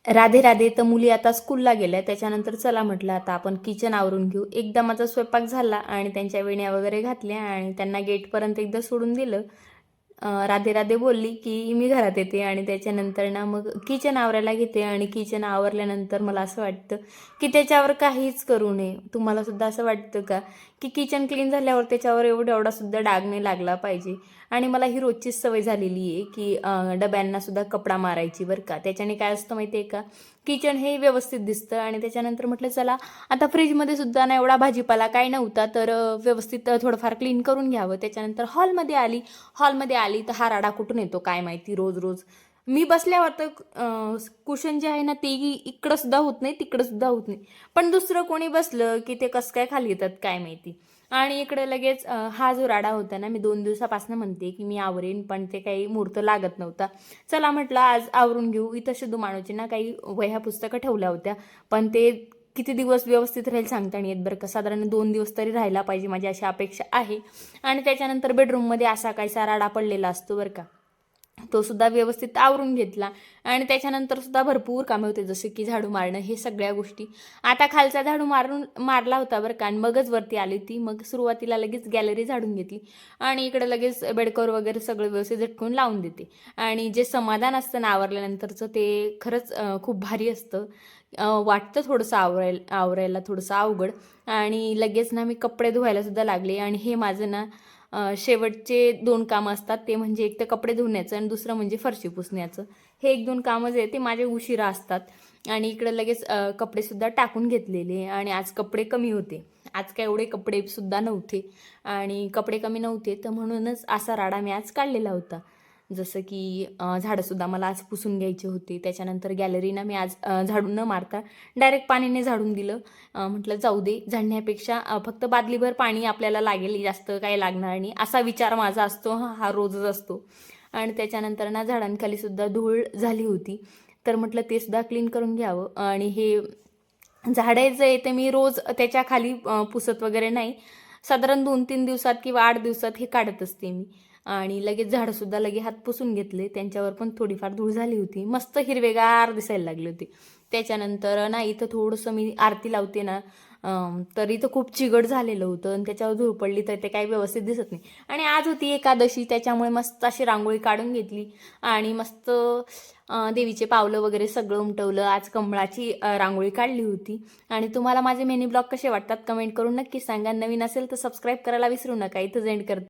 राधे राधे. तर मुली आता स्कूलला गेल्या, त्याच्यानंतर चला म्हटलं आता आपण किचन आवरून घेऊ. एकदा माझा स्वयंपाक झाला आणि त्यांच्या वेण्या वगैरे घातल्या आणि त्यांना गेटपर्यंत एकदा सोडून दिलं. राधे राधे बोलली की मी घरात येते आणि त्याच्यानंतर ना मग किचन आवरायला घेते. आणि किचन आवरल्यानंतर मला असं वाटतं की त्याच्यावर काहीच करू नये. तुम्हाला सुद्धा असं वाटतं का की किचन क्लीन झाल्यावर त्याच्यावर एवढा सुद्धा डाग नाही लागला पाहिजे. आणि मला ही रोजचीच सवय झालेली आहे की डब्यांना सुद्धा कपडा मारायची बरं का. त्याच्याने काय असतं माहिती आहे का, किचन हे व्यवस्थित दिसतं. आणि त्याच्यानंतर म्हटलं चला आता फ्रीजमध्ये सुद्धा ना एवढा भाजीपाला काय नव्हता, तर व्यवस्थित थोडंफार क्लीन करून घ्यावं. त्याच्यानंतर हॉलमध्ये आली तर हा राडा कुठून येतो काय माहिती रोज रोज. मी बसल्यावर तर कुशन जे आहे ना ते इकडं सुद्धा होत नाही, तिकडं सुद्धा होत नाही. पण दुसरं कोणी बसलं की ते कसं काय खाली येतात काय माहिती. आणि इकडे लगेच हा जो राडा होता ना, मी 2 दिवसापासून म्हणते की मी आवरेन, पण ते काही मुहूर्त लागत नव्हता. चला म्हटलं आज आवरून घेऊ. इथं शुद्धू माणूची ना काही वह्या पुस्तकं ठेवल्या होत्या, पण ते किती दिवस व्यवस्थित राहील सांगता नाही येत बरं का. साधारण 2 दिवस तरी राहायला पाहिजे, माझी अशी अपेक्षा आहे. आणि त्याच्यानंतर बेडरूममध्ये असा काहीसा राडा पडलेला असतो बरं का, तो सुद्धा व्यवस्थित आवरून घेतला. आणि त्याच्यानंतर सुद्धा भरपूर कामे होते, जसे की झाडू मारणं, हे सगळ्या गोष्टी. आता खालचा झाडू मारला होता बरं का, आणि मगच वरती आली होती. मग सुरुवातीला लगेच गॅलरी झाडून घेतली आणि इकडे लगेच बेडकवर वगैरे सगळं व्यवस्थित झटकून लावून देते. आणि जे समाधान असतं ना आवरल्यानंतरचं, ते खरंच खूप भारी असतं. वाटतं थोडंसं आवरायला थोडंसं अवघड. आणि लगेच ना मी कपडे धुवायला सुद्धा लागले. आणि हे माझं ना शेवटचे 2 कामं असतात, ते म्हणजे एक तर कपडे धुण्याचं आणि दुसरं म्हणजे फरशी पुसण्याचं. हे 1-2 कामं जे आहे ते माझे उशिरा असतात. आणि इकडे लगेच कपडेसुद्धा टाकून घेतलेले. आणि आज कपडे कमी होते, आज काय एवढे कपडेसुद्धा नव्हते. आणि कपडे कमी नव्हते तर म्हणूनच असा राडा मी आज काढलेला होता. जसं की झाडंसुद्धा मला आज पुसून घ्यायचे होते. त्याच्यानंतर गॅलरीना मी आज झाडून न मारता डायरेक्ट पाणीने झाडून दिलं. म्हटलं जाऊ दे, झाडण्यापेक्षा फक्त बादलीभर पाणी आपल्याला लागेल, जास्त काही लागणार नाही, असा विचार माझा असतो. हा रोजच असतो. आणि त्याच्यानंतर ना झाडांखाली सुद्धा धूळ झाली होती, तर म्हटलं ते सुद्धा क्लीन करून घ्यावं. आणि हे झाडायचं आहे ते मी रोज त्याच्या खाली पुसत वगैरे नाही, साधारण 2-3 दिवसात किंवा 8 दिवसात हे काढत असते मी. आणि लगेच झाडंसुद्धा लगे हात पुसून घेतले, त्यांच्यावर पण थोडीफार धूळ झाली होती, मस्त हिरवेगार दिसायला लागले होते. त्याच्यानंतर ना इथं थोडंसं मी आरती लावते ना, तर इथं खूप चिगट झालेलं होतं आणि त्याच्यावर धूळ पडली तर ते काही व्यवस्थित दिसत नाही. आणि आज होती एकादशी, त्याच्यामुळे मस्त अशी रांगोळी काढून घेतली. आणि मस्त देवीचे पावलं वगैरे सगळं उमटवलं. आज कमळाची रांगोळी काढली होती. आणि तुम्हाला माझे मिनी ब्लॉग कसे वाटतात कमेंट करून नक्की सांगा. नवीन असेल तर सबस्क्राईब करायला विसरू नका. इथं एंड करते.